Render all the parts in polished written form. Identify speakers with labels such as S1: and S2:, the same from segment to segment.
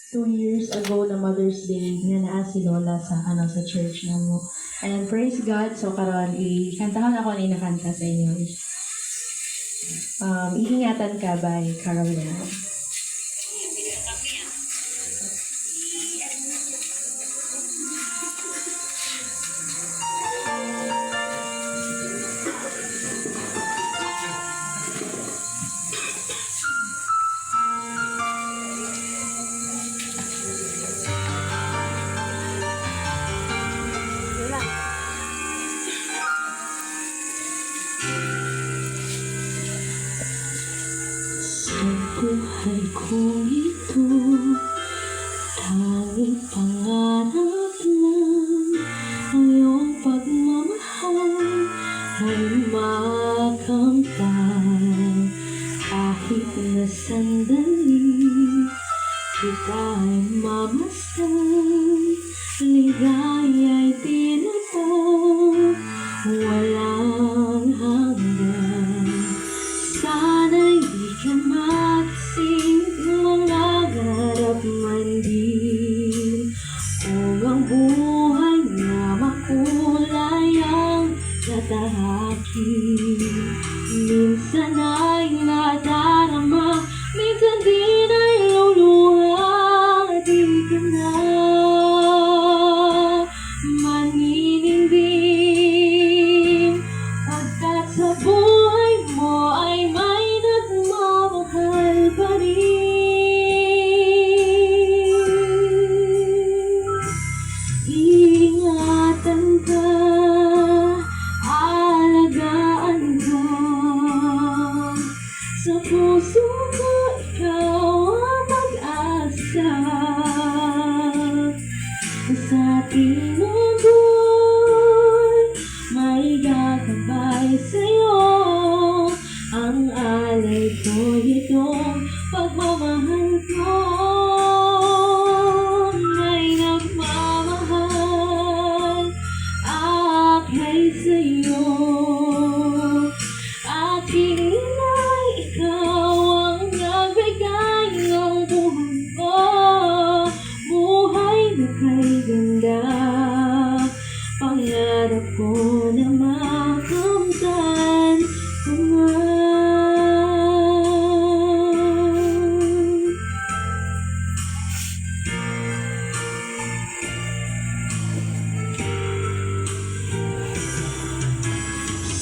S1: 2 years ago na Mother's Day nga naa si Lola sa church namo. And praise God, so karon ikantahan ako ni nakanta sa inyo. Iingatan ka by Carol Leon. Sa buhay ko ito, tanging pangarap lang ang iyong pagmamahal ay makamtan. Kahit na sandali, kita ay mamasdan, ligaya'y tinatag, walang hanggan. Sana'y di ka magsing mangarap man din, kung ang buhay na makulay ang tatahaki. Minsan ay nadarama, minsan din ay luluha, di ka na maninindig, pagkat sa buhay mo ay may nagmamahal pa rin. Ingatan ka, alagaan ka, sa puso ko ikaw ang pag-asa. Sa ating mundo'y may gagabay sa'yo, ang alay ko itong pagmamahal ko. May nagmamahal akay sa'yo, aking inay, ikaw ang nagbigay ng buhay ko. Buhay na kay ganda, pangarap ko na makamtan ko man.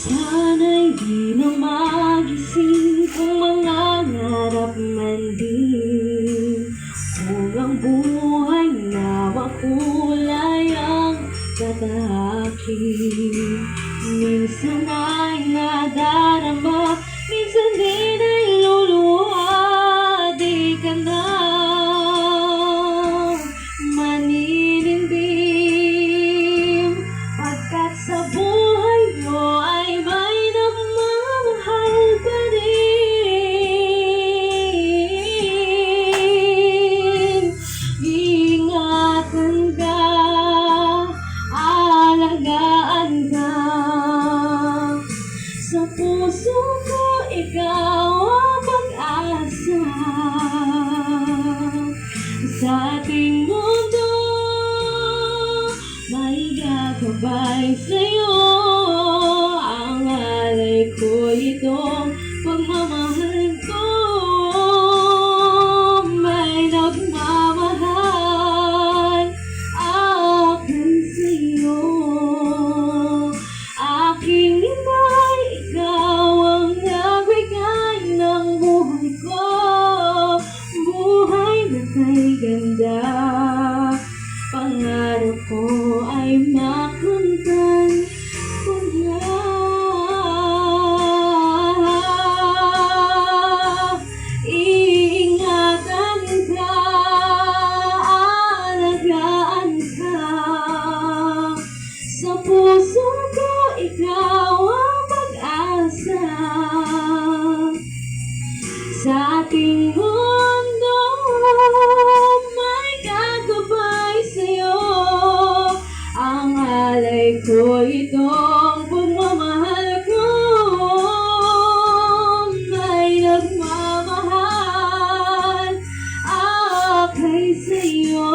S1: Sana'y di na magising kung mangangarap man din, kung ang buhay na makulay ang tatahaki. Minsan ay nadarama, minsan din ay luluha, di ka na maninindim, pagkat sa buhay mo ay may nagmamahal pa rin. Ingatan ka, alagaan ka, sa puso ko ikaw ang pag-asa. Sa ating mundo may gagabay sa'yo, ang alay ko itong pagmamahal ko. May nagmamahal akin sa'yo, aking inay, ikaw ang nagbigay ng buhay ko. Buhay na kay ganda, pangarap ko ay makamtan ko na. Iingatan ka, alagaan ka, sa puso ko ikaw ang pag-asa. Sa ating mundo may buhay sa'yo.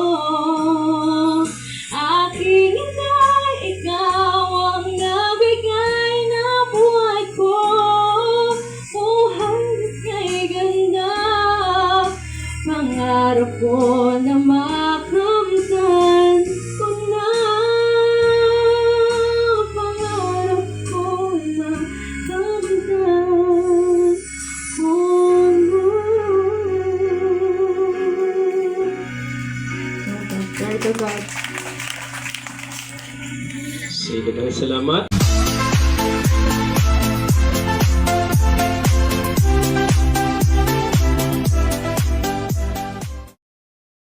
S1: Aking inay, ikaw ang nabigay na buhay ko. Buhay na kay ganda, pangarap ko na makamtan ko na. Pangarap ko na makamtan ko na. Glory to God.
S2: Sige, salamat.